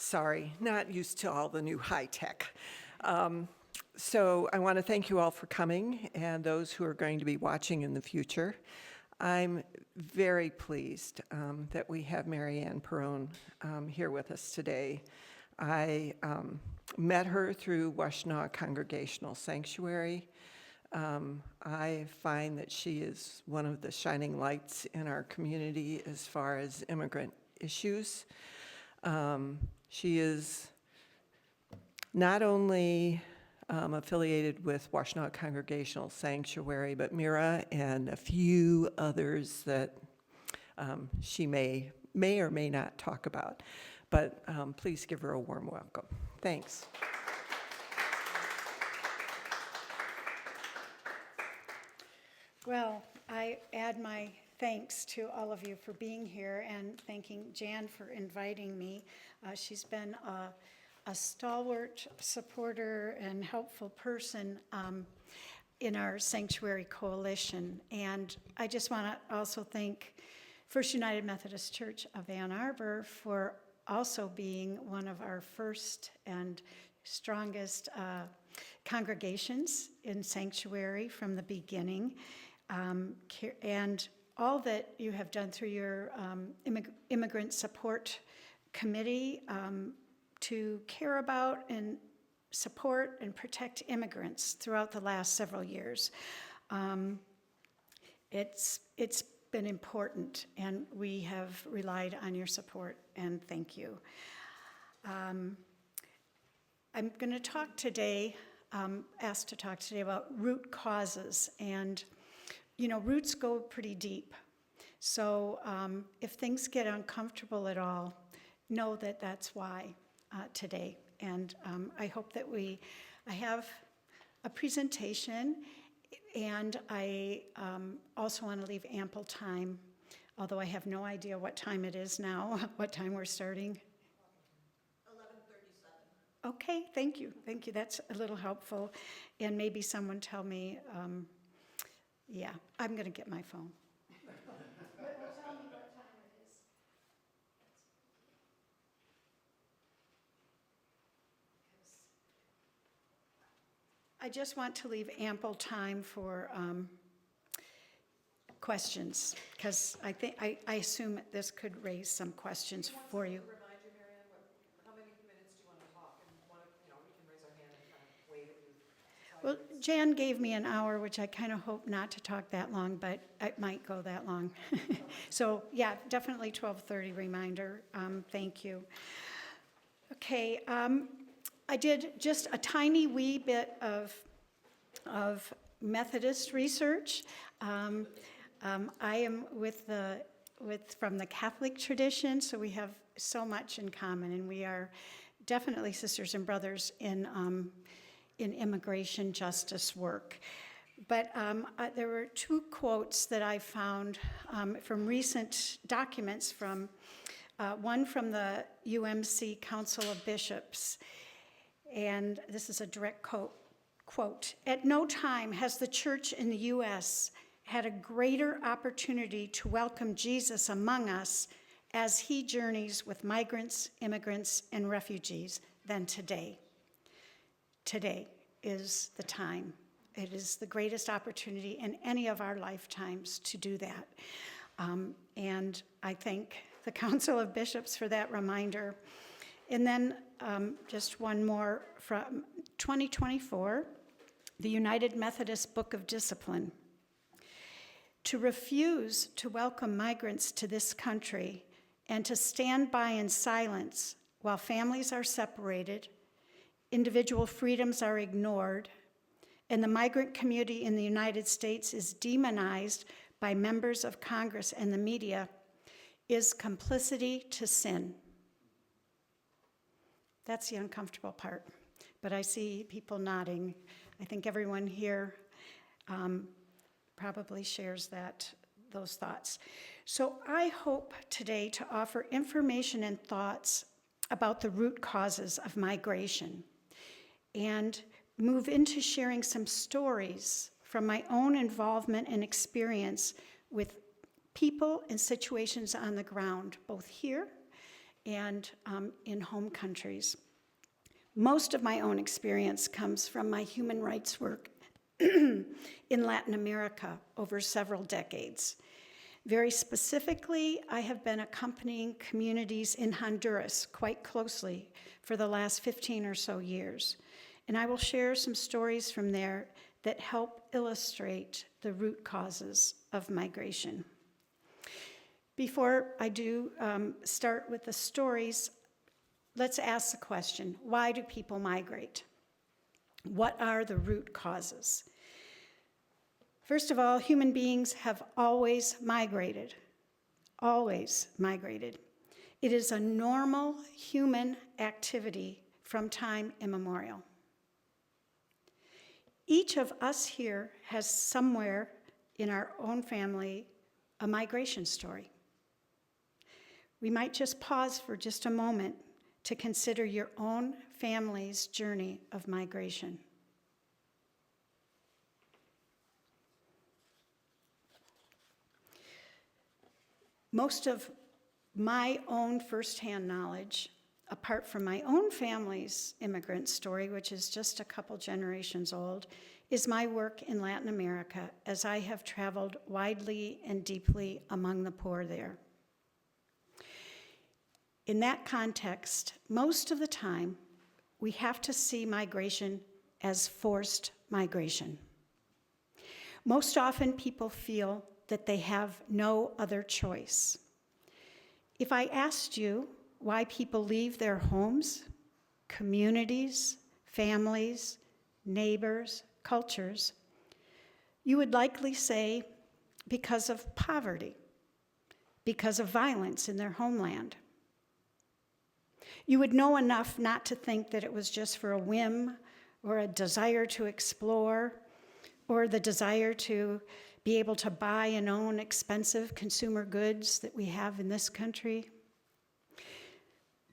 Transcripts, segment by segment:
Sorry, not used to all the new high tech. So I want to thank you all for coming and those who are going to be watching in the future. I'm very pleased that we have Anne Perrone here with us today. I met her through Washtenaw Congregational Sanctuary. I find that she is one of the shining lights in our community as far as immigrant issues. She is not only affiliated with Washtenaw Congregational Sanctuary, but Mira and a few others that she may or may not talk about. But please give her a warm welcome. Thanks. Well, I add my thanks to all of you for being here and thanking Jan for inviting me. She's been a stalwart supporter and helpful person in our Sanctuary Coalition. And I just want to also thank First United Methodist Church of Ann Arbor for also being one of our first and strongest congregations in Sanctuary from the beginning. And all that you have done through your immigrant support committee to care about and support and protect immigrants throughout the last several years. It's been important, and we have relied on your support, and thank you. I'm going to talk today, asked to talk today about root causes, and roots go pretty deep. So if things get uncomfortable at all, know that that's why today. And I hope that I have a presentation, and I also want to leave ample time, although I have no idea what time it is now, what time we're starting. 11:37. Okay, thank you. Thank you. That's a little helpful. And maybe someone tell me, yeah, I'm going to get my phone. Tell me what time it is. I just want to leave ample time for questions, because I assume this could raise some questions for you. Remind you, Marianne, how many minutes do you want to talk? And we can raise our hand and kind of wave at you. Well, Jan gave me an hour, which I kind of hope not to talk that long, but it might go that long. So yeah, definitely 12:30 reminder. Thank you. Okay, I did just a tiny wee bit of Methodist research. I am from the Catholic tradition, so we have so much in common, and we are definitely sisters and brothers in immigration justice work. But there were two quotes that I found from recent documents, one from the UMC Council of Bishops, and this is a direct quote, "At no time has the church in the U.S. had a greater opportunity to welcome Jesus among us as he journeys with migrants, immigrants, and refugees than today. Today is the time. It is the greatest opportunity in any of our lifetimes to do that." And I thank the Council of Bishops for that reminder. And then just one more from 2024, the United Methodist Book of Discipline. "To refuse to welcome migrants to this country and to stand by in silence while families are separated, individual freedoms are ignored, and the migrant community in the United States is demonized by members of Congress and the media is complicity to sin." That's the uncomfortable part, but I see people nodding. I think everyone here probably shares those thoughts. So I hope today to offer information and thoughts about the root causes of migration and move into sharing some stories from my own involvement and experience with people and situations on the ground, both here and in home countries. Most of my own experience comes from my human rights work in Latin America over several decades. Very specifically, I have been accompanying communities in Honduras quite closely for the last 15 or so years, and I will share some stories from there that help illustrate the root causes of migration. Before I do start with the stories, let's ask the question, why do people migrate? What are the root causes? First of all, human beings have always migrated, always migrated. It is a normal human activity from time immemorial. Each of us here has somewhere in our own family a migration story. We might just pause for just a moment to consider your own family's journey of migration. Most of my own firsthand knowledge, apart from my own family's immigrant story, which is just a couple generations old, is my work in Latin America as I have traveled widely and deeply among the poor there. In that context, most of the time, we have to see migration as forced migration. Most often, people feel that they have no other choice. If I asked you why people leave their homes, communities, families, neighbors, cultures, you would likely say because of poverty, because of violence in their homeland. You would know enough not to think that it was just for a whim or a desire to explore or the desire to be able to buy and own expensive consumer goods that we have in this country.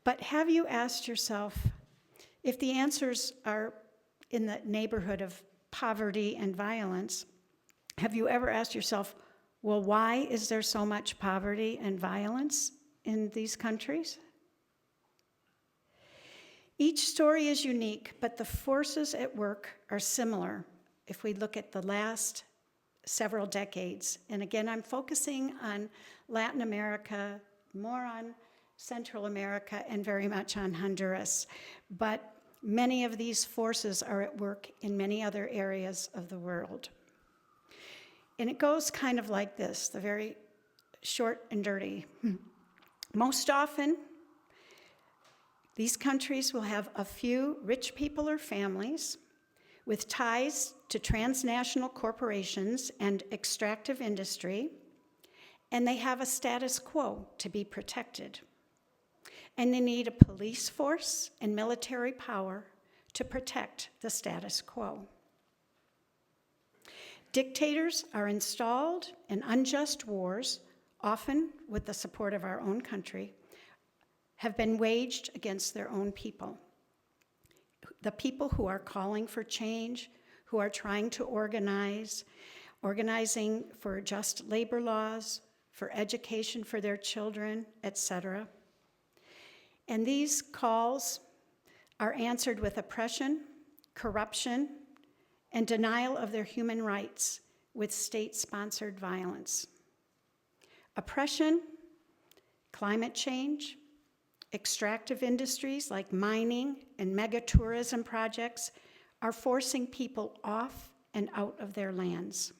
But have you asked yourself, if the answers are in the neighborhood of poverty and violence, have you ever asked yourself, well, why is there so much poverty and violence in these countries? Each story is unique, but the forces at work are similar if we look at the last several decades. And again, I'm focusing on Latin America, more on Central America, and very much on Honduras. But many of these forces are at work in many other areas of the world. And it goes kind of like this, the very short and dirty. Most often, these countries will have a few rich people or families with ties to transnational corporations and extractive industry, and they have a status quo to be protected. And they need a police force and military power to protect the status quo. Dictators are installed, and unjust wars, often with the support of our own country, have been waged against their own people. The people who are calling for change, who are trying to organizing for just labor laws, for education for their children, etc. And these calls are answered with oppression, corruption, and denial of their human rights with state-sponsored violence. Oppression, climate change, extractive industries like mining and megatourism projects are forcing people off and out of their lands.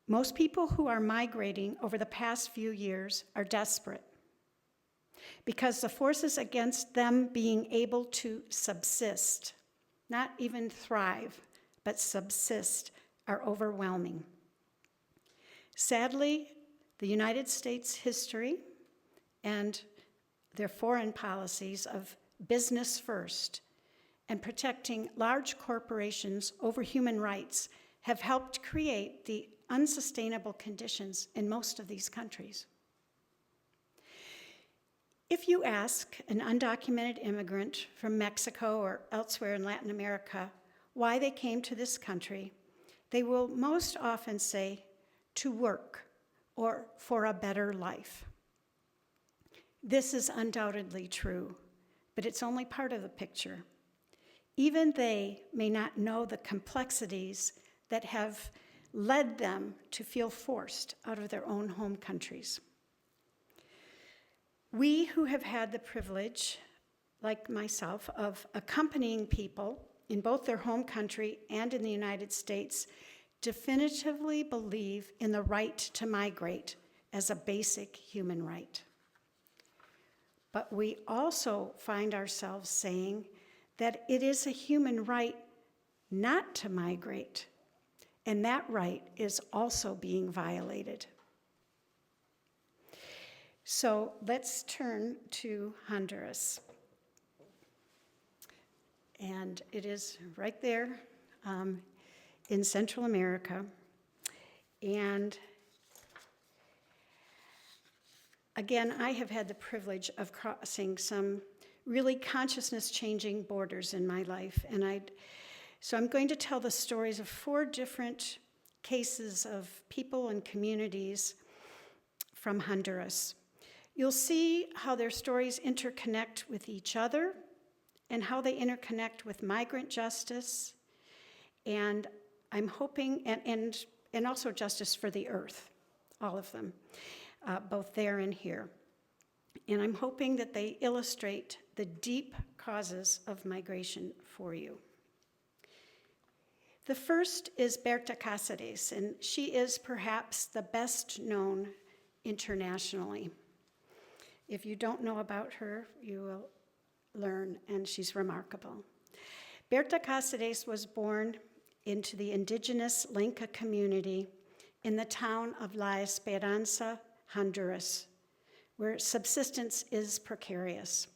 Most people who are migrating over the past few years are desperate because the forces against them being able to subsist, not even thrive, but subsist, are overwhelming. Sadly, the United States history and their foreign policies of business first and protecting large corporations over human rights have helped create the unsustainable conditions in most of these countries. If you ask an undocumented immigrant from Mexico or elsewhere in Latin America why they came to this country, they will most often say, to work or for a better life. This is undoubtedly true, but it's only part of the picture. Even they may not know the complexities that have led them to feel forced out of their own home countries. We who have had the privilege, like myself, of accompanying people in both their home country and in the United States definitively believe in the right to migrate as a basic human right. But we also find ourselves saying that it is a human right not to migrate, and that right is also being violated. So let's turn to Honduras. And it is right there in Central America. And again, I have had the privilege of crossing some really consciousness-changing borders in my life. So I'm going to tell the stories of 4 different cases of people and communities from Honduras. You'll see how their stories interconnect with each other and how they interconnect with migrant justice, and I'm hoping, and also justice for the earth, all of them, both there and here. And I'm hoping that they illustrate the deep causes of migration for you. The first is Berta Cáceres, and she is perhaps the best known internationally. If you don't know about her, you will learn, and she's remarkable. Berta Cáceres was born into the indigenous Lenca community in the town of La Esperanza, Honduras, where subsistence is precarious.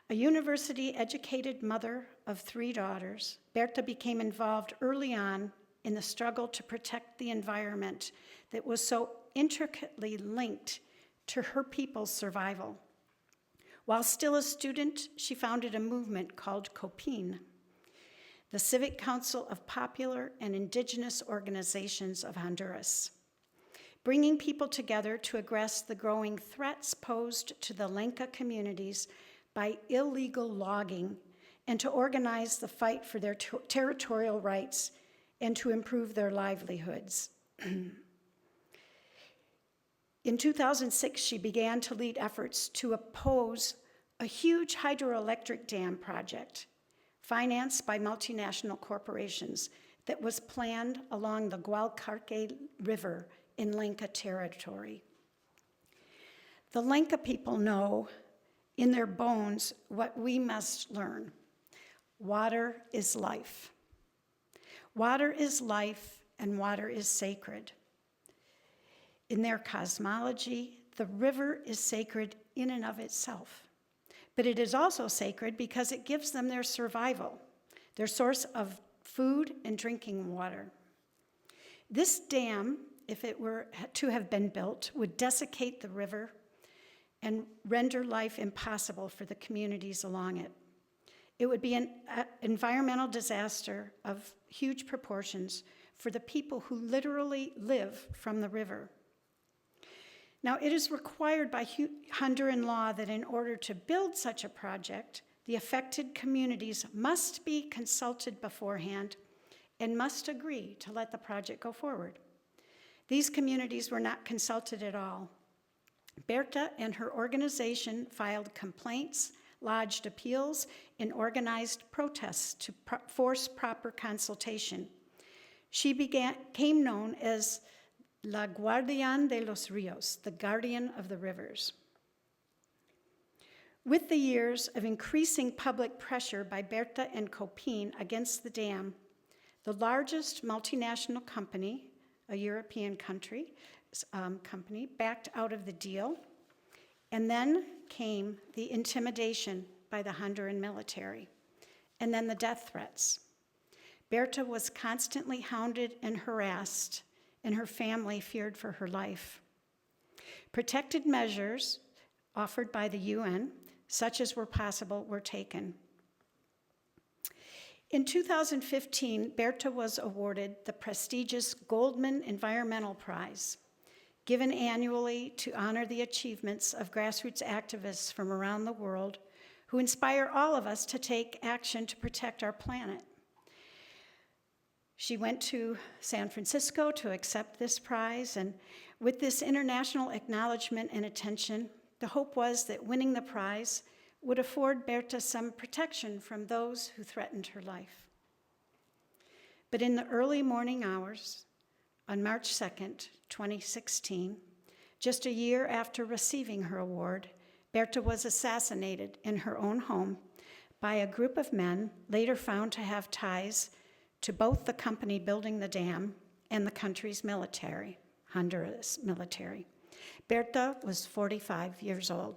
A university-educated mother of 3 daughters, Berta became involved early on in the struggle to protect the environment that was so intricately linked to her people's survival. While still a student, she founded a movement called COPIN, the Civic Council of Popular and Indigenous Organizations of Honduras, bringing people together to address the growing threats posed to the Lenca communities by illegal logging and to organize the fight for their territorial rights and to improve their livelihoods. In 2006, she began to lead efforts to oppose a huge hydroelectric dam project financed by multinational corporations that was planned along the Gualcarque River in Lenca territory. The Lenca people know in their bones what we must learn. Water is life. Water is life, and water is sacred. In their cosmology, the river is sacred in and of itself. But it is also sacred because it gives them their survival, their source of food and drinking water. This dam, if it were to have been built, would desiccate the river and render life impossible for the communities along it. It would be an environmental disaster of huge proportions for the people who literally live from the river. Now, it is required by Honduran law that in order to build such a project, the affected communities must be consulted beforehand and must agree to let the project go forward. These communities were not consulted at all. Berta and her organization filed complaints, lodged appeals, and organized protests to force proper consultation. She became known as La Guardián de los Ríos, the guardian of the rivers. With the years of increasing public pressure by Berta and COPIN against the dam, the largest multinational company, a European company, backed out of the deal, and then came the intimidation by the Honduran military, and then the death threats. Berta was constantly hounded and harassed, and her family feared for her life. Protective measures offered by the UN, such as were possible, were taken. In 2015, Berta was awarded the prestigious Goldman Environmental Prize. given annually to honor the achievements of grassroots activists from around the world who inspire all of us to take action to protect our planet. She went to San Francisco to accept this prize, and with this international acknowledgement and attention, the hope was that winning the prize would afford Berta some protection from those who threatened her life. But in the early morning hours, on March 2nd, 2016, just a year after receiving her award, Berta was assassinated in her own home by a group of men later found to have ties to both the company building the dam and the country's military, Honduras military. Berta was 45 years old.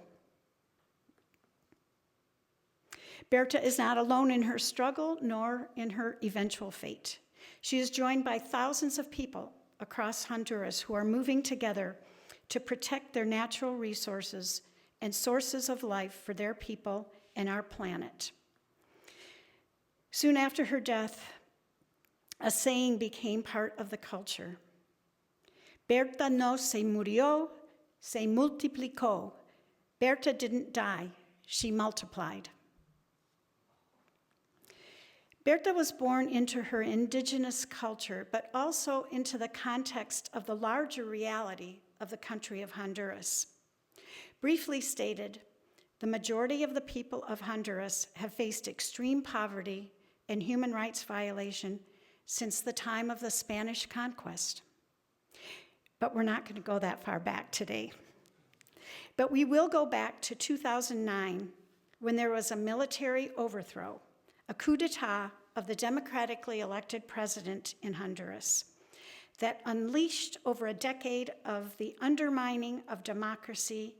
Berta is not alone in her struggle nor in her eventual fate. She is joined by thousands of people across Honduras who are moving together to protect their natural resources and sources of life for their people and our planet. Soon after her death, a saying became part of the culture. Berta no se murió, se multiplicó. Berta didn't die, she multiplied. Berta was born into her indigenous culture, but also into the context of the larger reality of the country of Honduras. Briefly stated, the majority of the people of Honduras have faced extreme poverty and human rights violation since the time of the Spanish conquest. But we're not going to go that far back today. But we will go back to 2009, when there was a military overthrow, a coup d'etat of the democratically elected president in Honduras that unleashed over a decade of the undermining of democracy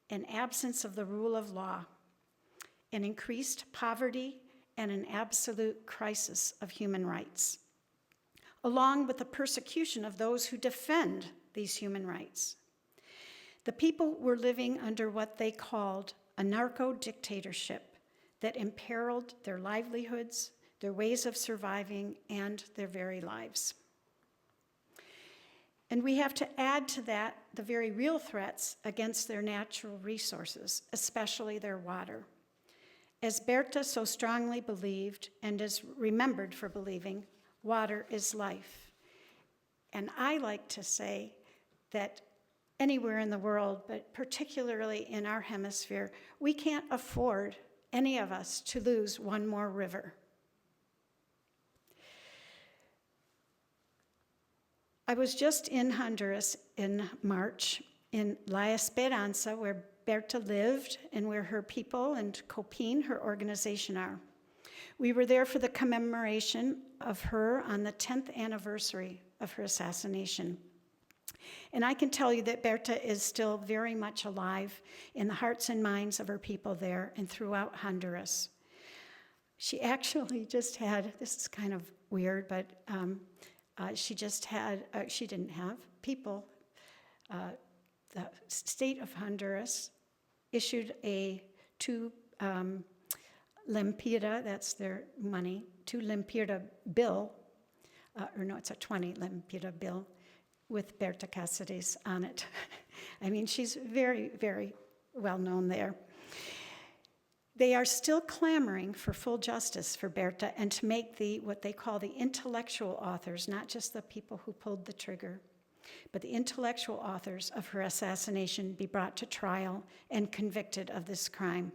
and absence of the rule of law, an increased poverty and an absolute crisis of human rights, along with the persecution of those who defend these human rights. The people were living under what they called a narco-dictatorship that imperiled their livelihoods, their ways of surviving, and their very lives. And we have to add to that the very real threats against their natural resources, especially their water. As Berta so strongly believed and is remembered for believing, water is life. And I like to say that anywhere in the world, but particularly in our hemisphere, we can't afford, any of us, to lose one more river. I was just in Honduras in March, in La Esperanza, where Berta lived and where her people and COPIN, her organization, are. We were there for the commemoration of her on the 10th anniversary of her assassination. And I can tell you that Berta is still very much alive in the hearts and minds of her people there and throughout Honduras. She actually just had, this is kind of weird, but she didn't have people, the state of Honduras issued a two lempira, that's their money, 2 lempira bill, it's a 20 lempira bill with Berta Cáceres on it. I mean, she's very, very well known there. They are still clamoring for full justice for Berta and to make what they call the intellectual authors, not just the people who pulled the trigger, but the intellectual authors of her assassination be brought to trial and convicted of this crime.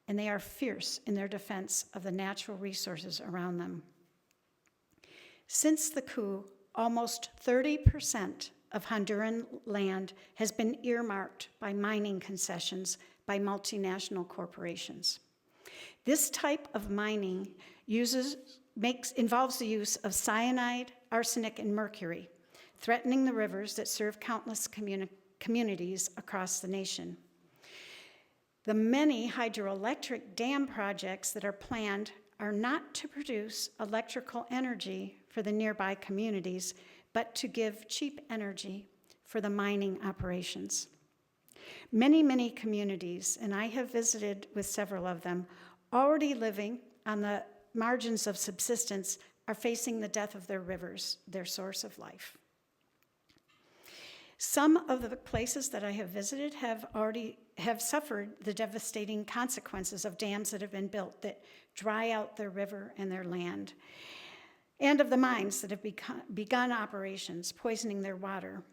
And they are fierce in their defense of the natural resources around them. Since the coup, almost 30% of Honduran land has been earmarked by mining concessions by multinational corporations. This type of mining involves the use of cyanide, arsenic, and mercury, threatening the rivers that serve countless communities across the nation. The many hydroelectric dam projects that are planned are not to produce electrical energy for the nearby communities, but to give cheap energy for the mining operations. Many, many communities, and I have visited with several of them, already living on the margins of subsistence, are facing the death of their rivers, their source of life. Some of the places that I have visited have suffered the devastating consequences of dams that have been built that dry out their river and their land, and of the mines that have begun operations, poisoning their water.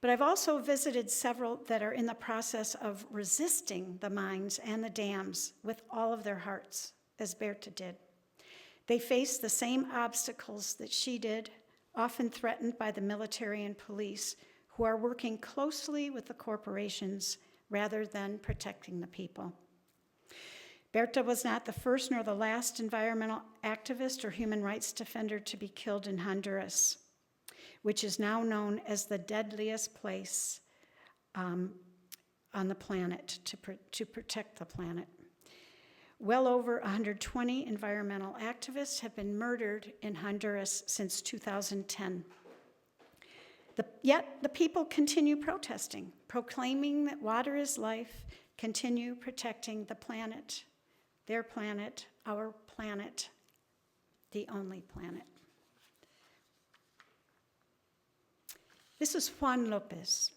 But I've also visited several that are in the process of resisting the mines and the dams with all of their hearts, as Berta did. They face the same obstacles that she did, often threatened by the military and police, who are working closely with the corporations rather than protecting the people. Berta was not the first nor the last environmental activist or human rights defender to be killed in Honduras, which is now known as the deadliest place on the planet to protect the planet. Well over 120 environmental activists have been murdered in Honduras since 2010. Yet the people continue protesting, proclaiming that water is life, continue protecting the planet, their planet, our planet, the only planet. This is Juan Lopez.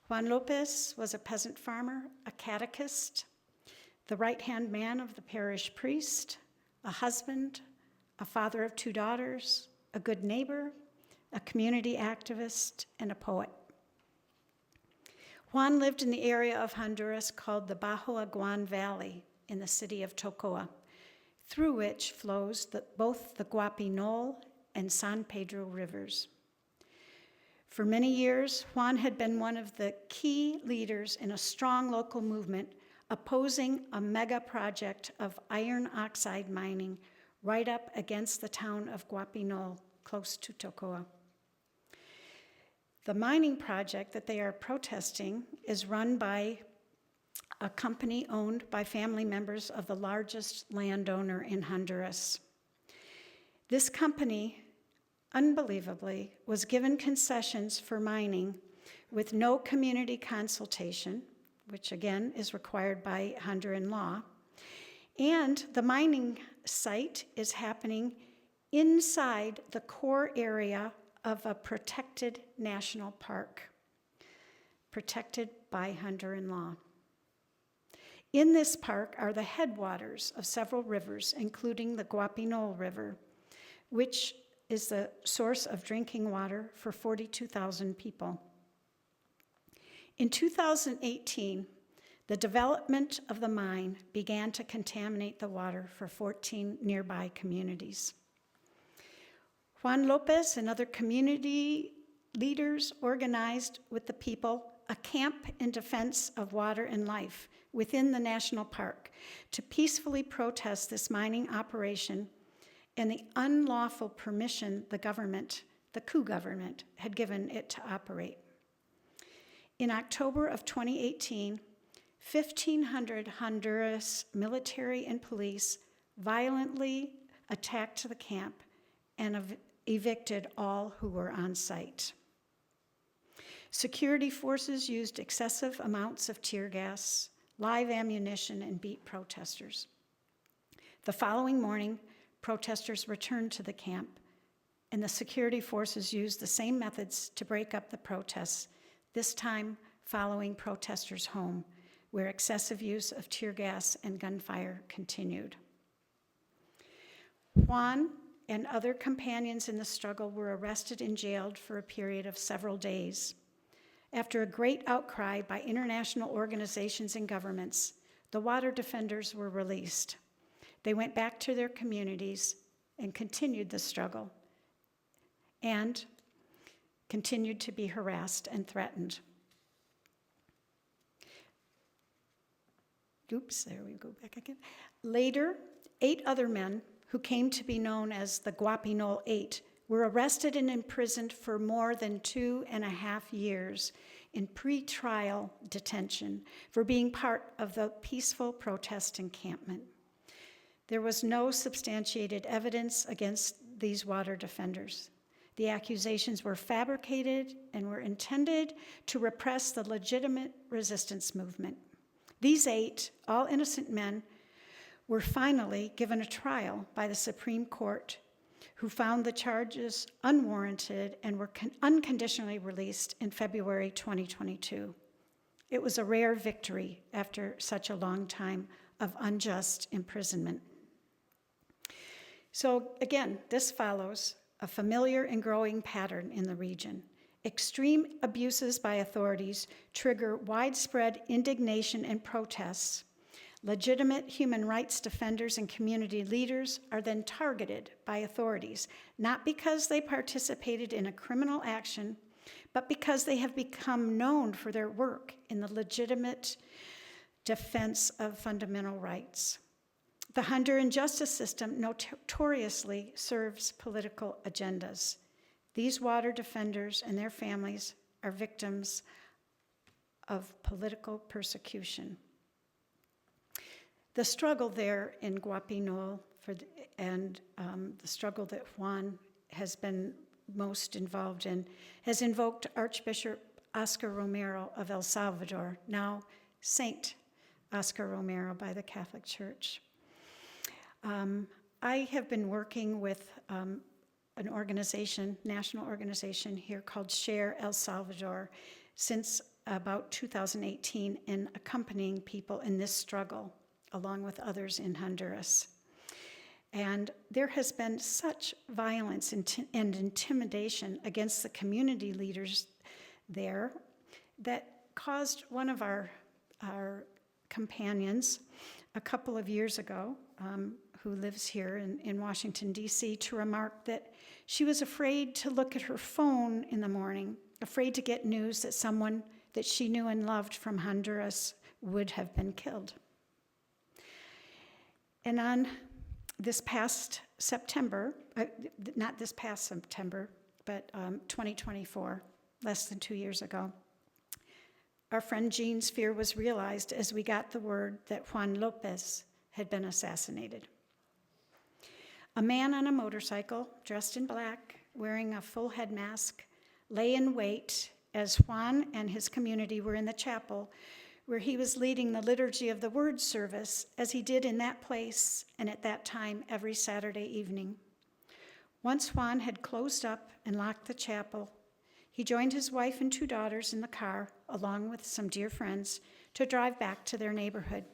Juan Lopez was a peasant farmer, a catechist, the right-hand man of the parish priest, a husband, a father of 2 daughters, a good neighbor, a community activist, and a poet. Juan lived in the area of Honduras called the Bajo Aguan Valley in the city of Tocoa, through which flows both the Guapinol and San Pedro rivers. For many years, Juan had been one of the key leaders in a strong local movement opposing a mega project of iron oxide mining right up against the town of Guapinol, close to Tocoa. The mining project that they are protesting is run by a company owned by family members of the largest landowner in Honduras. This company, unbelievably, was given concessions for mining with no community consultation, which again is required by Honduran law, and the mining site is happening inside the core area of a protected national park, protected by Honduran law. In this park are the headwaters of several rivers, including the Guapinol River, which is the source of drinking water for 42,000 people. In 2018, the development of the mine began to contaminate the water for 14 nearby communities. Juan Lopez and other community leaders organized with the people a camp in defense of water and life within the national park to peacefully protest this mining operation and the unlawful permission the government, the coup government, had given it to operate. In October of 2018, 1,500 Honduras military and police violently attacked the camp and evicted all who were on site. Security forces used excessive amounts of tear gas, live ammunition, and beat protesters. The following morning, protesters returned to the camp, and the security forces used the same methods to break up the protests, this time following protesters home, where excessive use of tear gas and gunfire continued. Juan and other companions in the struggle were arrested and jailed for a period of several days. After a great outcry by international organizations and governments, the water defenders were released. They went back to their communities and continued the struggle and continued to be harassed and threatened. Oops, there we go back again. Later, 8 other men who came to be known as the Guapinol 8 were arrested and imprisoned for more than 2.5 years in pre-trial detention for being part of the peaceful protest encampment. There was no substantiated evidence against these water defenders. The accusations were fabricated and were intended to repress the legitimate resistance movement. These 8, all innocent men, were finally given a trial by the Supreme Court who found the charges unwarranted and were unconditionally released in February 2022. It was a rare victory after such a long time of unjust imprisonment. So again, this follows a familiar and growing pattern in the region. Extreme abuses by authorities trigger widespread indignation and protests. Legitimate human rights defenders and community leaders are then targeted by authorities, not because they participated in a criminal action, but because they have become known for their work in the legitimate defense of fundamental rights. The Honduran justice system notoriously serves political agendas. These water defenders and their families are victims of political persecution. The struggle there in Guapinol and the struggle that Juan has been most involved in has invoked Archbishop Oscar Romero of El Salvador, now Saint Oscar Romero by the Catholic Church. I have been working with an organization, national organization here called Share El Salvador since about 2018 in accompanying people in this struggle, along with others in Honduras. And there has been such violence and intimidation against the community leaders there that caused one of our companions a couple of years ago, who lives here in Washington, D.C., to remark that she was afraid to look at her phone in the morning, afraid to get news that someone that she knew and loved from Honduras would have been killed. And on this past September, not this past September, but 2024, less than 2 years ago, our friend Jean's fear was realized as we got the word that Juan Lopez had been assassinated. A man on a motorcycle, dressed in black, wearing a full head mask, lay in wait as Juan and his community were in the chapel where he was leading the Liturgy of the Word service, as he did in that place and at that time every Saturday evening. Once Juan had closed up and locked the chapel, he joined his wife and 2 daughters in the car, along with some dear friends, to drive back to their neighborhood.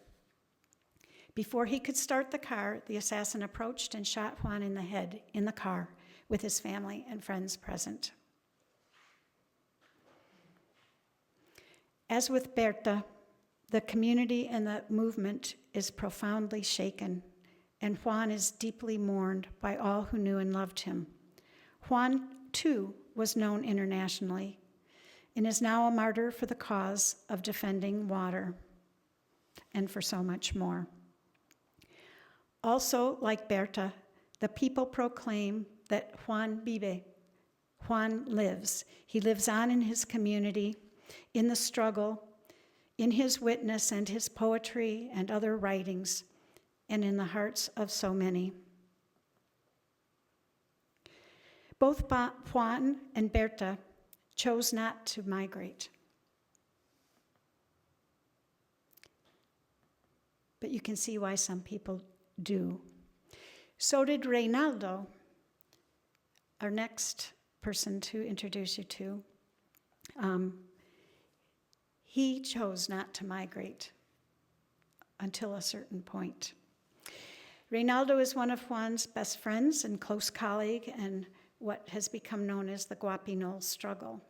Before he could start the car, the assassin approached and shot Juan in the head in the car with his family and friends present. As with Berta, the community and the movement is profoundly shaken, and Juan is deeply mourned by all who knew and loved him. Juan, too, was known internationally and is now a martyr for the cause of defending water and for so much more. Also, like Berta, the people proclaim that Juan vive. Juan lives. He lives on in his community, in the struggle, in his witness and his poetry and other writings, and in the hearts of so many. Both Juan and Berta chose not to migrate. But you can see why some people do. So did Reynaldo, our next person to introduce you to. He chose not to migrate until a certain point. Reynaldo is one of Juan's best friends and close colleague and what has become known as the Guapinol struggle.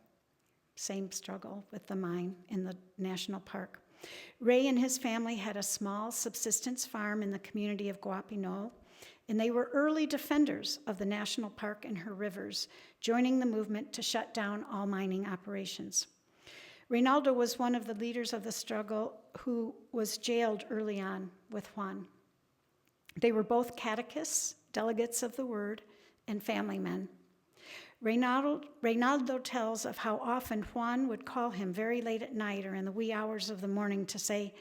Same struggle with the mine in the national park. Ray and his family had a small subsistence farm in the community of Guapinol, and they were early defenders of the national park and her rivers, joining the movement to shut down all mining operations. Reynaldo was one of the leaders of the struggle who was jailed early on with Juan. They were both catechists, delegates of the word, and family men. Reynaldo tells of how often Juan would call him very late at night or in the wee hours of the morning to say,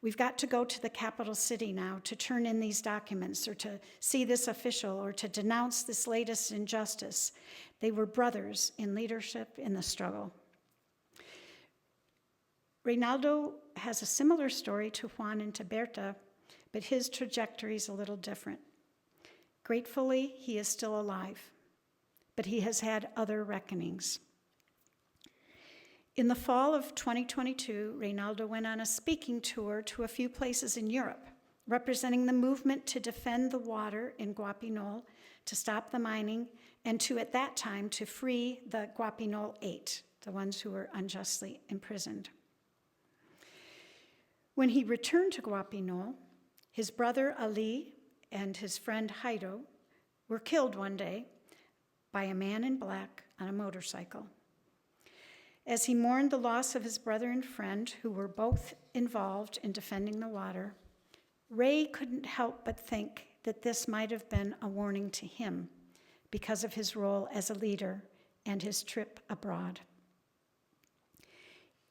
"We've got to go to the capital city now to turn in these documents or to see this official or to denounce this latest injustice." They were brothers in leadership in the struggle. Reynaldo has a similar story to Juan and to Berta, but his trajectory is a little different. Gratefully, he is still alive, but he has had other reckonings. In the fall of 2022, Reynaldo went on a speaking tour to a few places in Europe, representing the movement to defend the water in Guapinol, to stop the mining, and to, at that time, to free the Guapinol 8, the ones who were unjustly imprisoned. When he returned to Guapinol, his brother Ali and his friend Haido were killed one day by a man in black on a motorcycle. As he mourned the loss of his brother and friend, who were both involved in defending the water, Ray couldn't help but think that this might have been a warning to him because of his role as a leader and his trip abroad.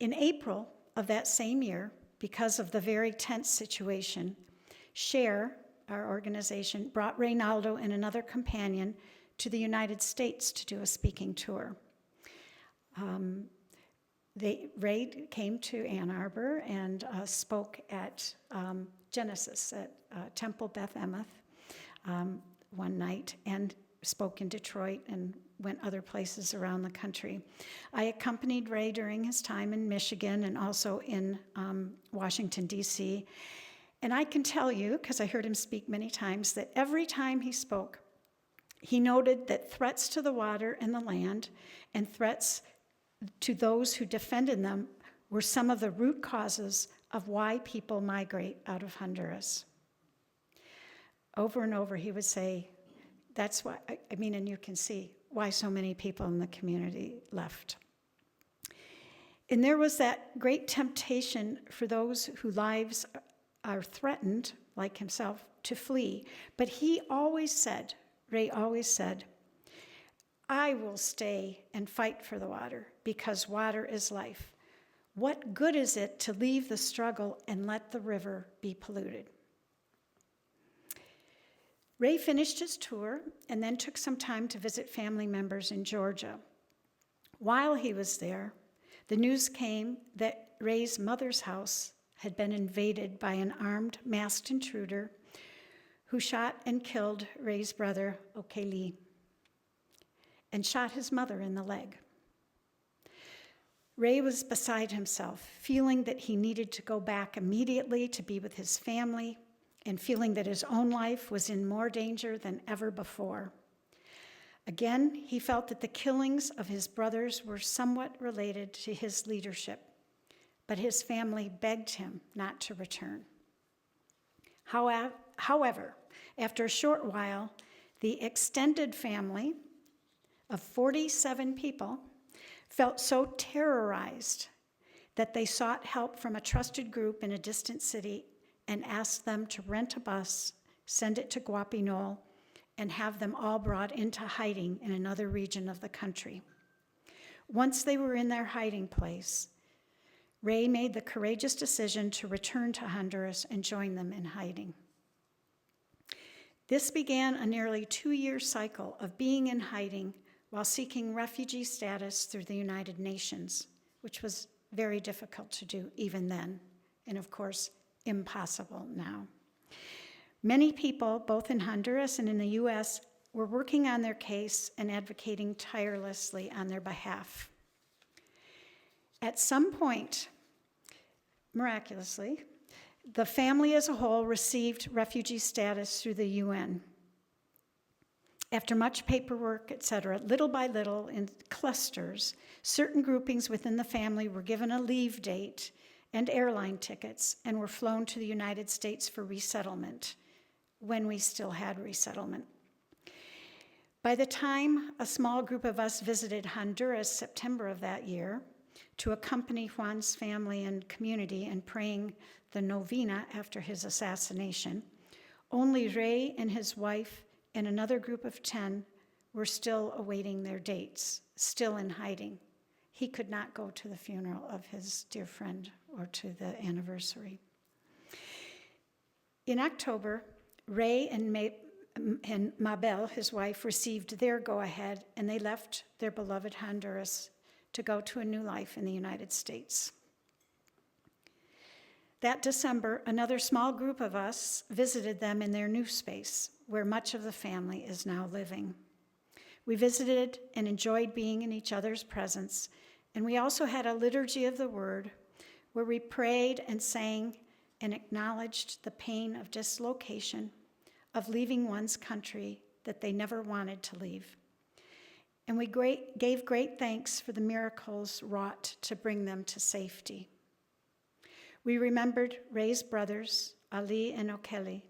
In April of that same year, because of the very tense situation, SHARE, our organization, brought Reynaldo and another companion to the United States to do a speaking tour. Ray came to Ann Arbor and spoke at Genesis at Temple Beth Emeth one night, and spoke in Detroit and went other places around the country. I accompanied Ray during his time in Michigan and also in Washington, D.C. And I can tell you, because I heard him speak many times, that every time he spoke, he noted that threats to the water and the land and threats to those who defended them were some of the root causes of why people migrate out of Honduras. Over and over, he would say, that's why, and you can see why so many people in the community left. And there was that great temptation for those whose lives are threatened, like himself, to flee. But he always said, Ray always said, I will stay and fight for the water because water is life. What good is it to leave the struggle and let the river be polluted? Ray finished his tour and then took some time to visit family members in Georgia. While he was there, the news came that Ray's mother's house had been invaded by an armed, masked intruder who shot and killed Ray's brother, Okeli, and shot his mother in the leg. Ray was beside himself, feeling that he needed to go back immediately to be with his family, and feeling that his own life was in more danger than ever before. Again, he felt that the killings of his brothers were somewhat related to his leadership, but his family begged him not to return. However, after a short while, the extended family of 47 people felt so terrorized that they sought help from a trusted group in a distant city and asked them to rent a bus, send it to Guapinol, and have them all brought into hiding in another region of the country. Once they were in their hiding place, Ray made the courageous decision to return to Honduras and join them in hiding. This began a nearly 2-year cycle of being in hiding while seeking refugee status through the United Nations, which was very difficult to do even then, and of course, impossible now. Many people, both in Honduras and in the U.S., were working on their case and advocating tirelessly on their behalf. At some point, miraculously, the family as a whole received refugee status through the UN. After much paperwork, etc., little by little, in clusters, certain groupings within the family were given a leave date and airline tickets and were flown to the United States for resettlement, when we still had resettlement. By the time a small group of us visited Honduras September of that year to accompany Juan's family and community in praying the novena after his assassination, only Ray and his wife and another group of 10 were still awaiting their dates, still in hiding. He could not go to the funeral of his dear friend or to the anniversary. In October, Ray and Mabel, his wife, received their go-ahead, and they left their beloved Honduras to go to a new life in the United States. That December, another small group of us visited them in their new space, where much of the family is now living. We visited and enjoyed being in each other's presence, and we also had a liturgy of the word where we prayed and sang and acknowledged the pain of dislocation, of leaving one's country that they never wanted to leave. And we gave great thanks for the miracles wrought to bring them to safety. We remembered Ray's brothers, Ali and Okeli,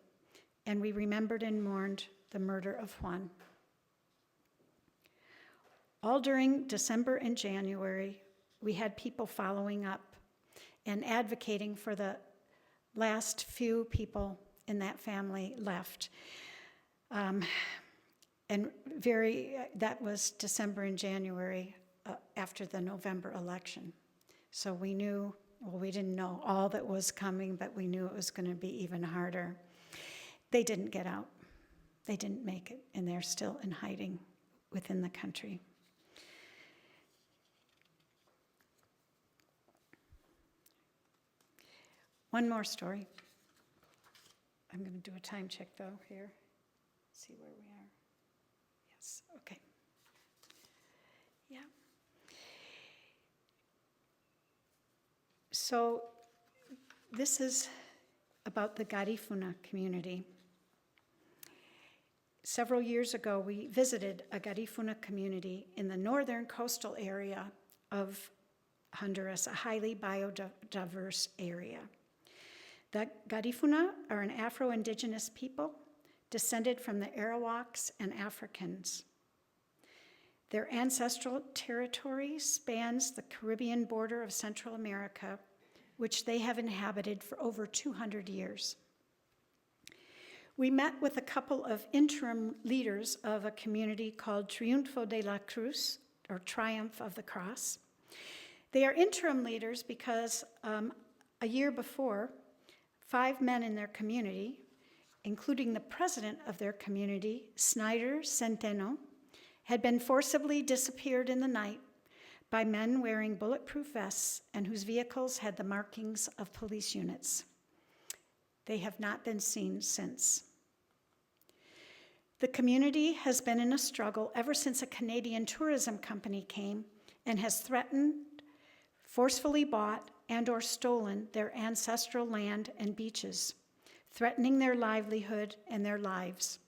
and we remembered and mourned the murder of Juan. All during December and January, we had people following up and advocating for the last few people in that family left. That was December and January after the November election. So we knew, well, we didn't know all that was coming, but we knew it was going to be even harder. They didn't get out. They didn't make it, and they're still in hiding within the country. One more story. I'm going to do a time check, though, here. See where we are. Yes, okay. Yeah. So this is about the Garifuna community. Several years ago, we visited a Garifuna community in the northern coastal area of Honduras, a highly biodiverse area. The Garifuna are an Afro-Indigenous people descended from the Arawaks and Africans. Their ancestral territory spans the Caribbean border of Central America, which they have inhabited for over 200 years. We met with a couple of interim leaders of a community called Triunfo de la Cruz, or Triumph of the Cross. They are interim leaders because a year before, 5 men in their community, including the president of their community, Snyder Centeno, had been forcibly disappeared in the night by men wearing bulletproof vests and whose vehicles had the markings of police units. They have not been seen since. The community has been in a struggle ever since a Canadian tourism company came and has threatened, forcefully bought, and or stolen their ancestral land and beaches, threatening their livelihood and their lives.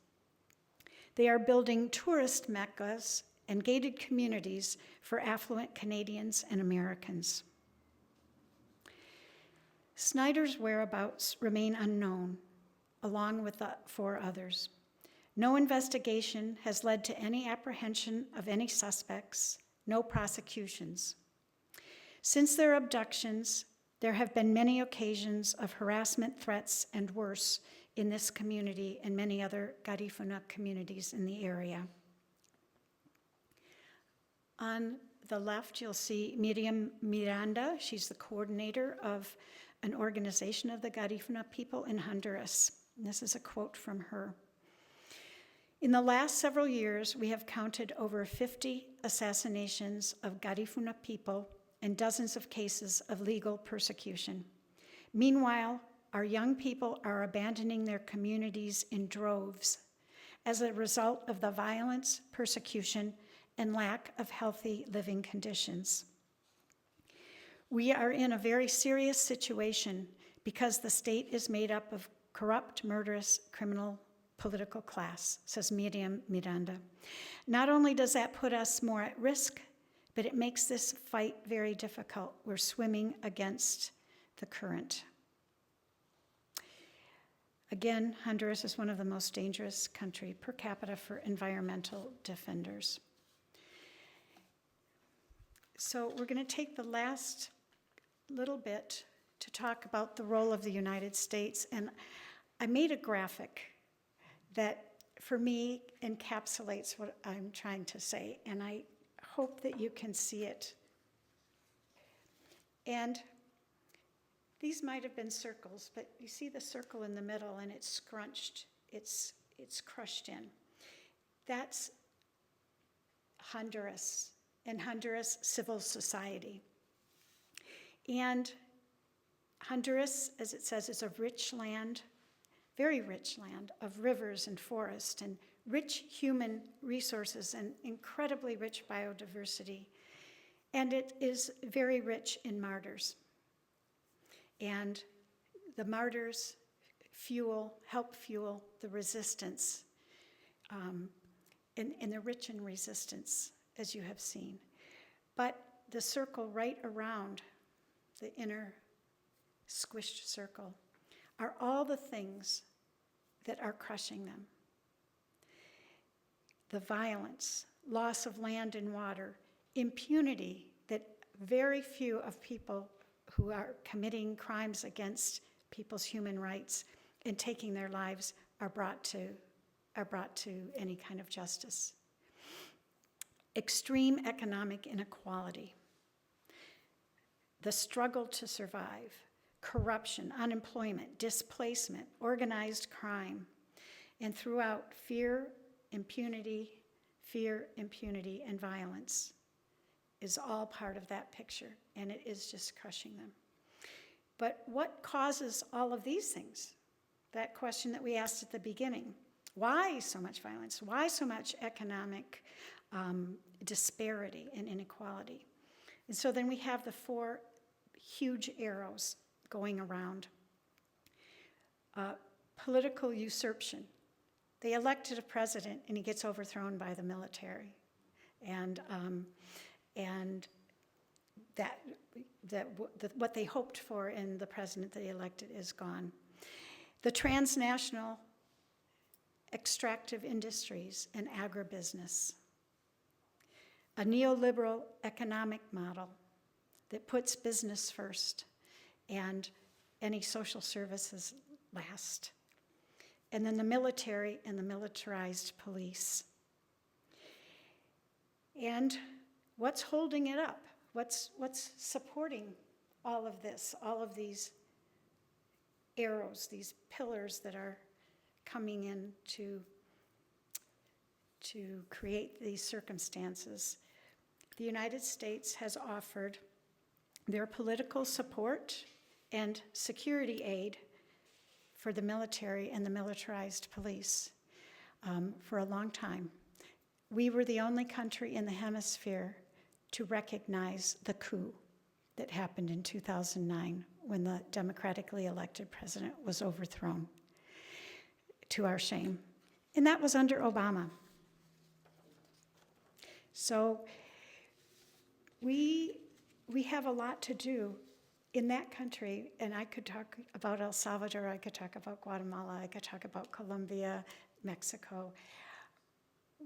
They are building tourist meccas and gated communities for affluent Canadians and Americans. Snyder's whereabouts remain unknown, along with the 4 others. No investigation has led to any apprehension of any suspects, no prosecutions. Since their abductions, there have been many occasions of harassment, threats, and worse in this community and many other Garifuna communities in the area. On the left, you'll see Miriam Miranda. She's the coordinator of an organization of the Garifuna people in Honduras. And this is a quote from her. In the last several years, we have counted over 50 assassinations of Garifuna people and dozens of cases of legal persecution. Meanwhile, our young people are abandoning their communities in droves as a result of the violence, persecution, and lack of healthy living conditions. We are in a very serious situation because the state is made up of corrupt, murderous, criminal political class, says Miriam Miranda. Not only does that put us more at risk, but it makes this fight very difficult. We're swimming against the current. Again, Honduras is one of the most dangerous countries per capita for environmental defenders. So we're going to take the last little bit to talk about the role of the United States. And I made a graphic that, for me, encapsulates what I'm trying to say. And I hope that you can see it. And these might have been circles, but you see the circle in the middle and it's scrunched, it's crushed in. That's Honduras and Honduras civil society. And Honduras, as it says, is a rich land, very rich land of rivers and forest and rich human resources and incredibly rich biodiversity. And it is very rich in martyrs. And the martyrs help fuel the resistance. And they're rich in resistance, as you have seen. But the circle right around the inner squished circle are all the things that are crushing them. The violence, loss of land and water, impunity that very few of people who are committing crimes against people's human rights and taking their lives are brought to any kind of justice. Extreme economic inequality, the struggle to survive, corruption, unemployment, displacement, organized crime, and throughout fear, impunity, and violence is all part of that picture, and it is just crushing them. But what causes all of these things? That question that we asked at the beginning. Why so much violence? Why so much economic disparity and inequality? And so then we have the four huge arrows going around. Political usurpation. They elected a president and he gets overthrown by the military. And what they hoped for in the president they elected is gone. The transnational extractive industries and agribusiness. A neoliberal economic model that puts business first and any social services last. And then the military and the militarized police. And what's holding it up? What's supporting all of this, all of these arrows, these pillars that are coming in to create these circumstances? The United States has offered their political support and security aid for the military and the militarized police for a long time. We were the only country in the hemisphere to recognize the coup that happened in 2009 when the democratically elected president was overthrown, to our shame. And that was under Obama. So we have a lot to do in that country, and I could talk about El Salvador, I could talk about Guatemala, I could talk about Colombia, Mexico.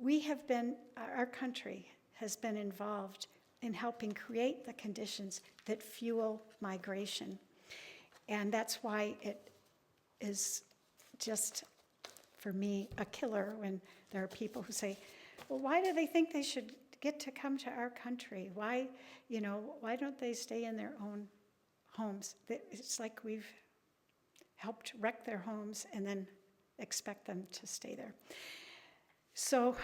Our country has been involved in helping create the conditions that fuel migration. And that's why it is just, for me, a killer when there are people who say, well, why do they think they should get to come to our country? Why don't they stay in their own homes? It's like we've helped wreck their homes and then expect them to stay there. So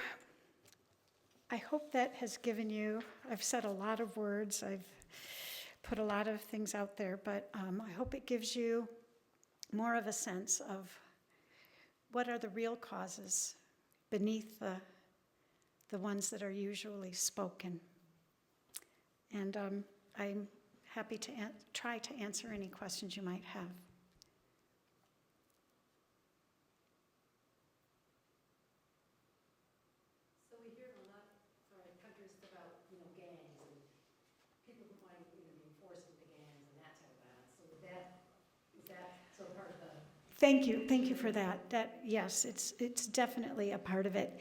I hope that has given you, I've said a lot of words, I've put a lot of things out there, but I hope it gives you more of a sense of what are the real causes beneath the ones that are usually spoken. And I'm happy to try to answer any questions you might have. So we hear a lot in countries about, gangs and people who might, be forced into gangs and that type of violence. So is that so part of the... Thank you for that. Yes, it's definitely a part of it.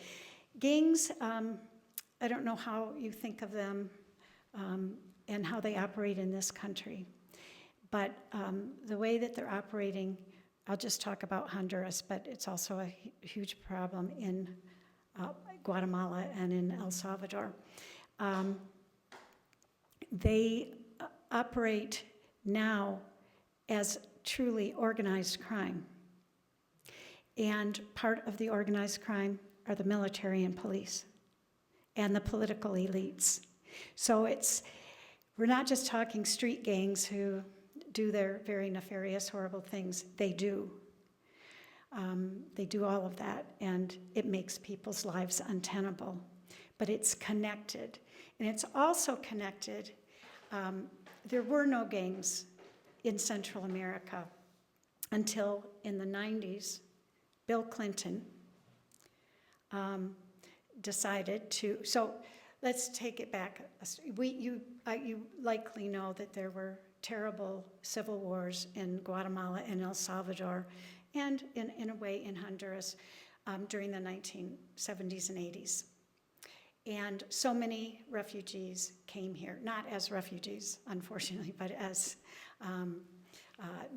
Gangs, I don't know how you think of them and how they operate in this country, but the way that they're operating, I'll just talk about Honduras, but it's also a huge problem in Guatemala and in El Salvador. They operate now as truly organized crime. And part of the organized crime are the military and police and the political elites. So we're not just talking street gangs who do their very nefarious, horrible things. They do. They do all of that, and it makes people's lives untenable. But it's connected. And it's also connected. There were no gangs in Central America until in the 90s. Bill Clinton decided to, so let's take it back. You likely know that there were terrible civil wars in Guatemala and El Salvador, and in a way in Honduras during the 1970s and 80s. And so many refugees came here, not as refugees, unfortunately, but as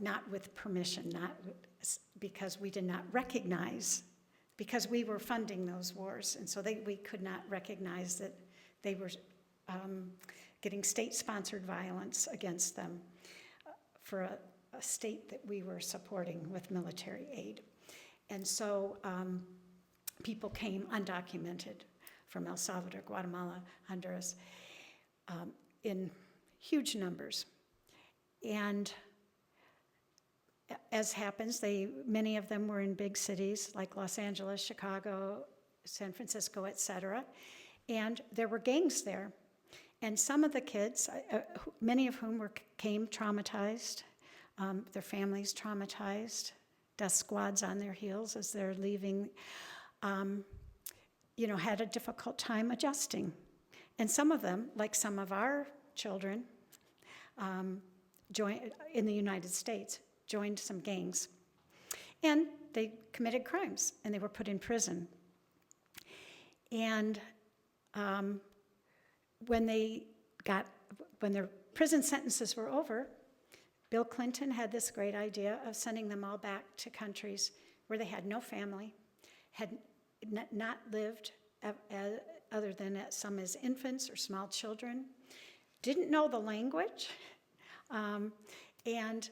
not with permission, not because we did not recognize, because we were funding those wars, and so we could not recognize that they were getting state-sponsored violence against them for a state that we were supporting with military aid. And so people came undocumented from El Salvador, Guatemala, Honduras, in huge numbers. And as happens, many of them were in big cities like Los Angeles, Chicago, San Francisco, et cetera. And there were gangs there. And some of the kids, many of whom came traumatized, their families traumatized, death squads on their heels as they're leaving, had a difficult time adjusting. And some of them, like some of our children, joined in the United States, joined some gangs. And they committed crimes, and they were put in prison. And when their prison sentences were over, Bill Clinton had this great idea of sending them all back to countries where they had no family, had not lived other than some as infants or small children, didn't know the language, and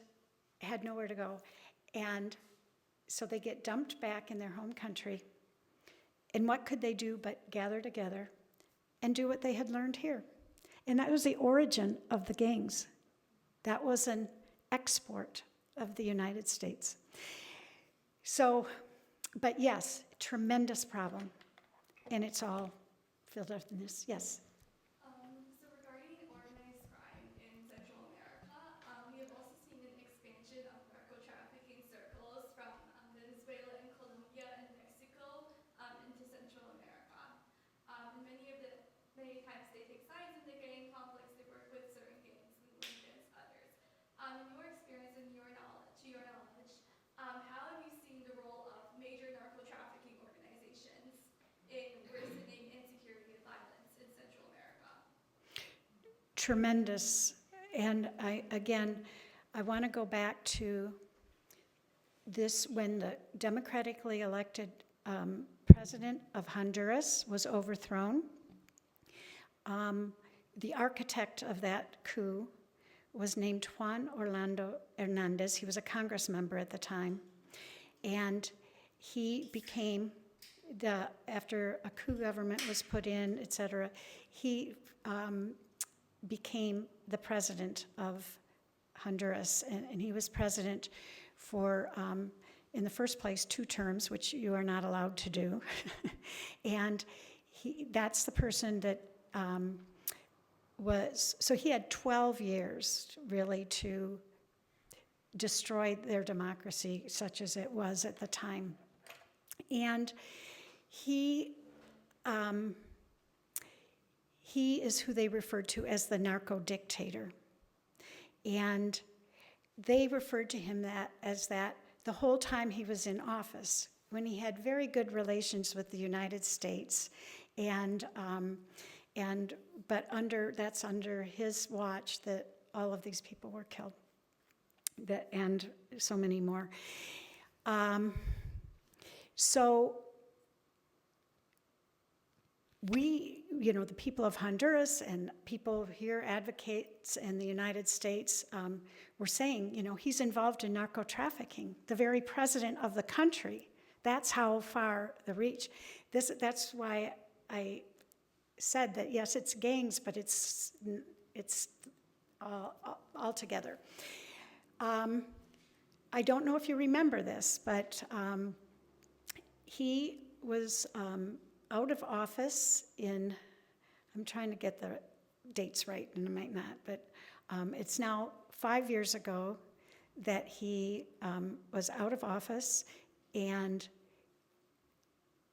had nowhere to go. And so they get dumped back in their home country. And what could they do but gather together and do what they had learned here? And that was the origin of the gangs. That was an export of the United States. So, but yes, tremendous problem. And it's all filled up in this. Yes? So regarding organized crime in Central America, we have also seen an expansion of narco-trafficking circles from Venezuela and Colombia and Mexico into Central America. And many times they take sides in the gang conflicts. They work with certain gangs and lean against others. In your experience and to your knowledge, how have you seen the role of major narco-trafficking organizations in worsening insecurity and violence in Central America? Tremendous. And I want to go back to this when the democratically elected president of Honduras was overthrown. The architect of that coup was named Juan Orlando Hernandez. He was a Congress member at the time. And he became, after a coup government was put in, et cetera, he became the president of Honduras. And he was president for, in the first place, 2 terms, which you are not allowed to do. And that's the person that so he had 12 years really to destroy their democracy, such as it was at the time. And he is who they referred to as the narco-dictator. And they referred to him as that the whole time he was in office, when he had very good relations with the United States, but that's under his watch that all of these people were killed, and so many more. So we, the people of Honduras and people here, advocates in the United States, were saying, he's involved in narco trafficking. The very president of the country. That's how far the reach. That's why I said that yes, it's gangs, but it's all together. I don't know if you remember this, but he was out of office in, I'm trying to get the dates right, and I might not, but it's now 5 years ago that he was out of office, and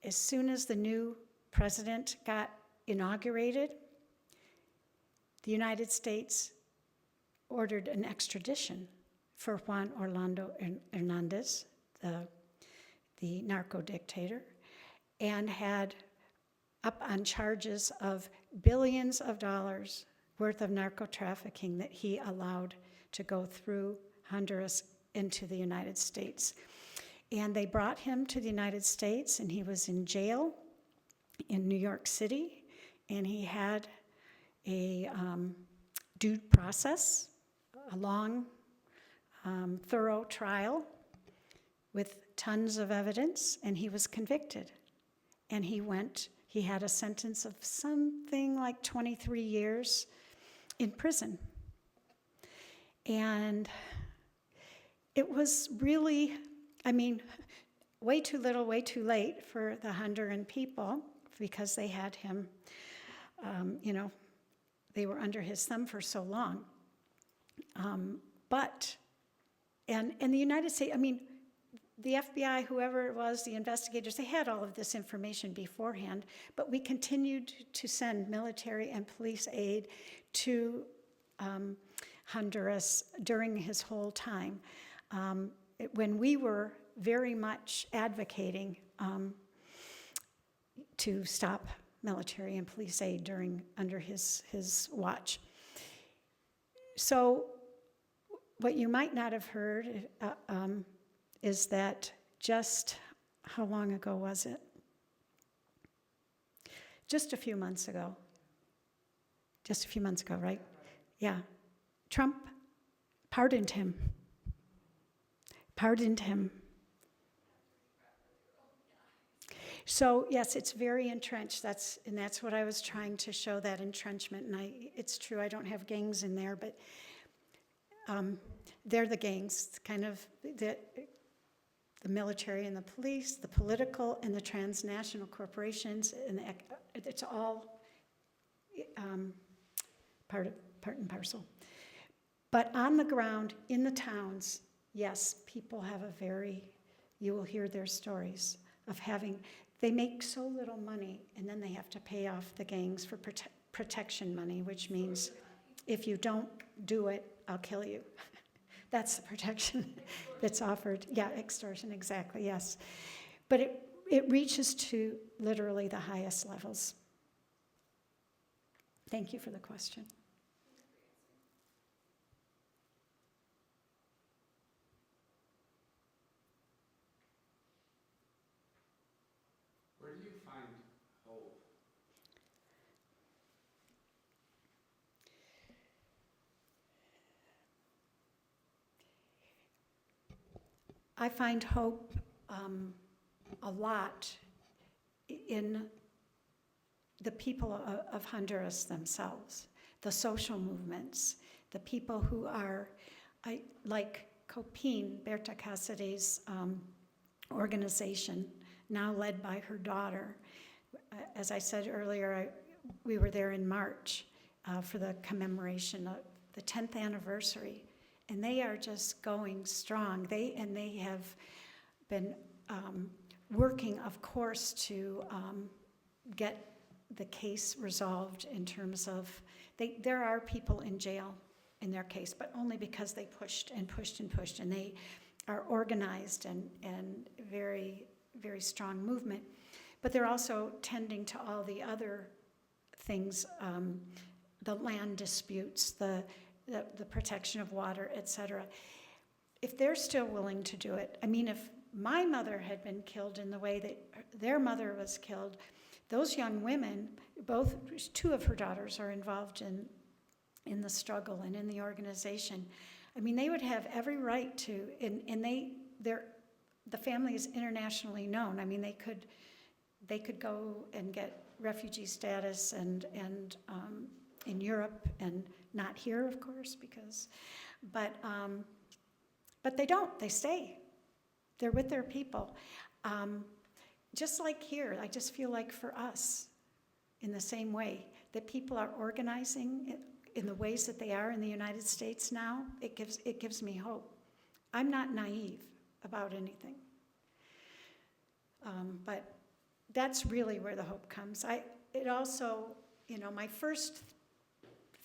as soon as the new president got inaugurated, the United States ordered an extradition for Juan Orlando Hernandez, the narco dictator, and had up on charges of billions of dollars worth of narco trafficking that he allowed to go through Honduras into the United States. And they brought him to the United States, and he was in jail in New York City, and he had a due process, a long, thorough trial with tons of evidence, and he was convicted. And he had a sentence of something like 23 years in prison. And it was really, way too little, way too late for the Honduran people, because they had him, they were under his thumb for so long. But the United States, the FBI, whoever it was, the investigators, they had all of this information beforehand, but we continued to send military and police aid to Honduras during his whole time. When we were very much advocating to stop military and police aid under his watch. So what you might not have heard is that just, how long ago was it? Just a few months ago. Just a few months ago, right? Yeah. Trump pardoned him. Pardoned him. So yes, it's very entrenched. That's what I was trying to show, that entrenchment. And it's true, I don't have gangs in there, but they're the gangs, kind of the military and the police, the political and the transnational corporations, and it's all part and parcel. But on the ground, in the towns, yes, people have you will hear their stories of they make so little money, and then they have to pay off the gangs for protection money, which means if you don't do it, I'll kill you. That's the protection that's offered. Yeah, extortion, exactly, yes. But it reaches to literally the highest levels. Thank you for the question. Where do you find hope? I find hope a lot in the people of Honduras themselves, the social movements, the people who are, like Copine, Berta Cáceres' organization, now led by her daughter. As I said earlier, we were there in March for the commemoration of the 10th anniversary, and they are just going strong. They have been working, of course, to get the case resolved in terms of, there are people in jail in their case, but only because they pushed and pushed and pushed, and they are organized and very, very strong movement. But they're also tending to all the other things, the land disputes, the protection of water, et cetera. If they're still willing to do it, if my mother had been killed in the way that their mother was killed, those young women, two of her daughters are involved in the struggle and in the organization. They would have every right to, and the family is internationally known. They could go and get refugee status and in Europe, and not here, of course, but But they don't, they stay. They're with their people. Just like here, I just feel like for us, in the same way, that people are organizing in the ways that they are in the United States now, it gives me hope. I'm not naive about anything. But that's really where the hope comes. It also, my first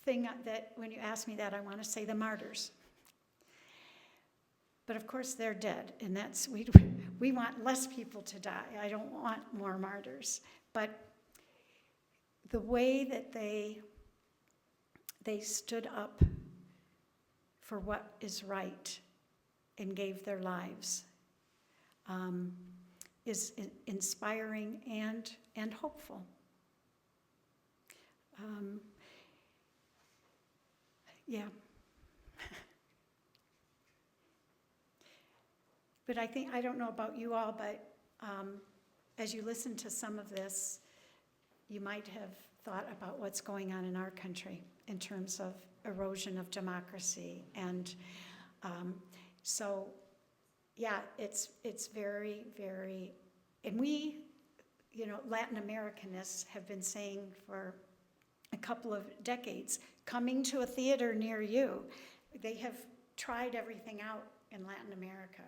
thing that when you ask me that, I want to say the martyrs. But of course they're dead, and we want less people to die. I don't want more martyrs. But the way that they stood up for what is right and gave their lives is inspiring and hopeful. Yeah. But I don't know about you all, but as you listen to some of this, you might have thought about what's going on in our country in terms of erosion of democracy. And so, yeah, it's very, very, and we, Latin Americanists have been saying for a couple of decades, coming to a theater near you. They have tried everything out in Latin America.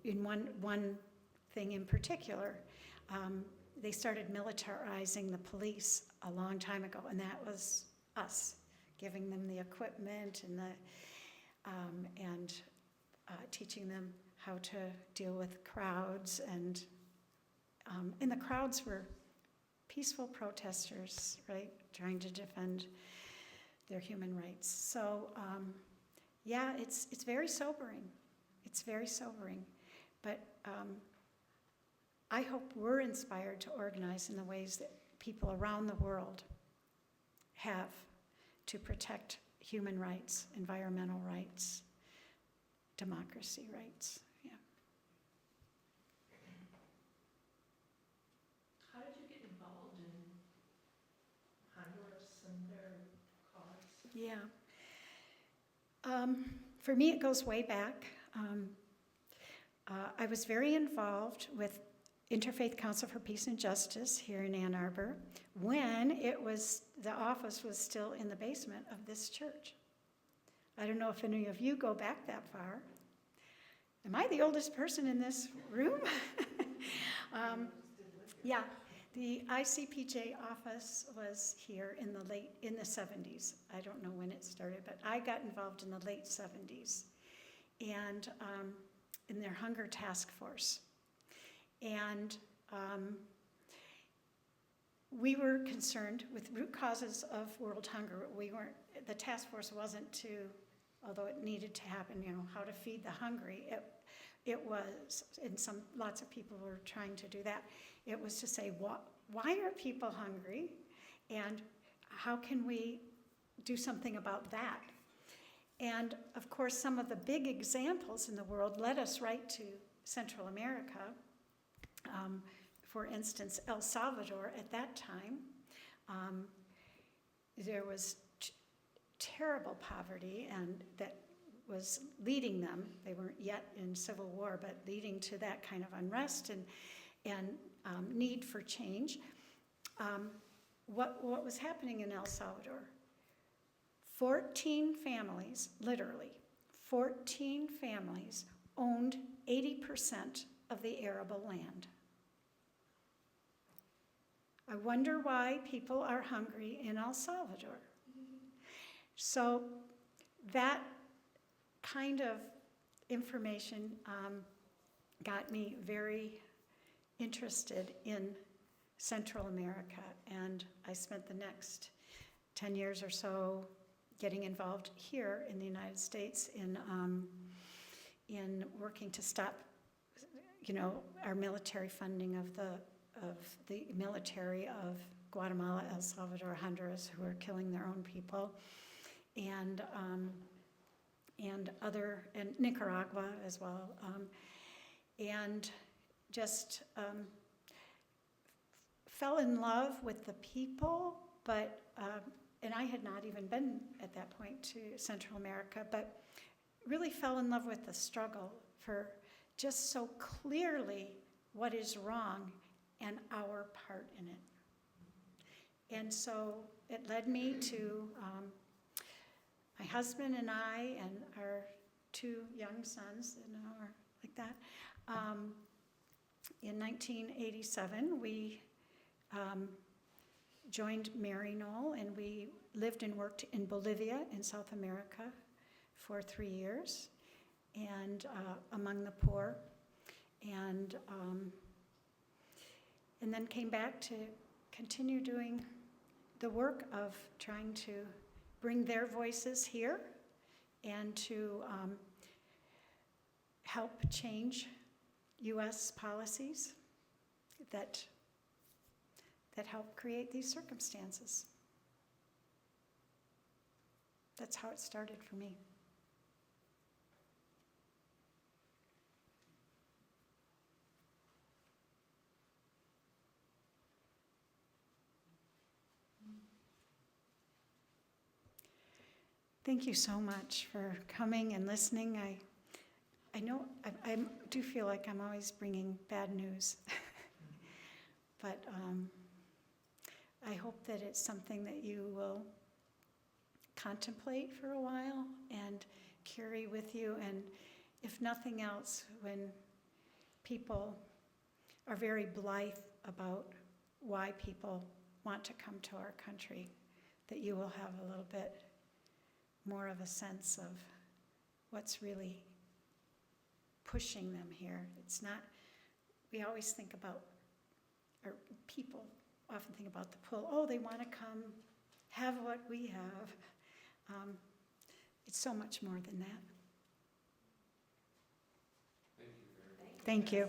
In one thing in particular, they started militarizing the police a long time ago, and that was us, giving them the equipment and teaching them how to deal with crowds, and the crowds were peaceful protesters, right, trying to defend their human rights. So, yeah, it's very sobering. It's very sobering, but I hope we're inspired to organize in the ways that people around the world have to protect human rights, environmental rights, democracy rights. Yeah. How did you get involved in Honduras and their cause? Yeah. For me, it goes way back. I was very involved with Interfaith Council for Peace and Justice here in Ann Arbor when the office was still in the basement of this church. I don't know if any of you go back that far. Am I the oldest person in this room? Yeah, the ICPJ office was here in the 70s. I don't know when it started, but I got involved in the late 70s. And in their hunger task force. And we were concerned with root causes of world hunger. The task force wasn't although it needed to happen, how to feed the hungry. It was, and lots of people were trying to do that. It was to say, why are people hungry? And how can we do something about that? And of course, some of the big examples in the world led us right to Central America. For instance, El Salvador at that time, there was terrible poverty, and that was leading them. They weren't yet in civil war, but leading to that kind of unrest and need for change. What was happening in El Salvador? 14 families, literally, 14 families owned 80% of the arable land. I wonder why people are hungry in El Salvador. So that kind of information got me very interested in Central America, and I spent the next 10 years or so getting involved here in the United States in working to stop, our military funding of the military of Guatemala, El Salvador, Honduras, who are killing their own people, and Nicaragua as well, and just fell in love with the people, but and I had not even been at that point to Central America, but really fell in love with the struggle for just so clearly what is wrong and our part in it. And so it led me to my husband and I and our 2 young sons, or like that. In 1987, we joined Mary Knoll, and we lived and worked in Bolivia in South America for 3 years, and among the poor, and then came back to continue doing the work of trying to bring their voices here and to help change U.S. policies that help create these circumstances. That's how it started for me. Thank you so much for coming and listening. I know I do feel like I'm always bringing bad news, but I hope that it's something that you will contemplate for a while and carry with you. And if nothing else, when people are very blithe about why people want to come to our country, that you will have a little bit more of a sense of what's really pushing them here. It's not, we always think about, or people often think about the pull, oh, they want to come have what we have. It's so much more than that. Thank you very much. Thank you.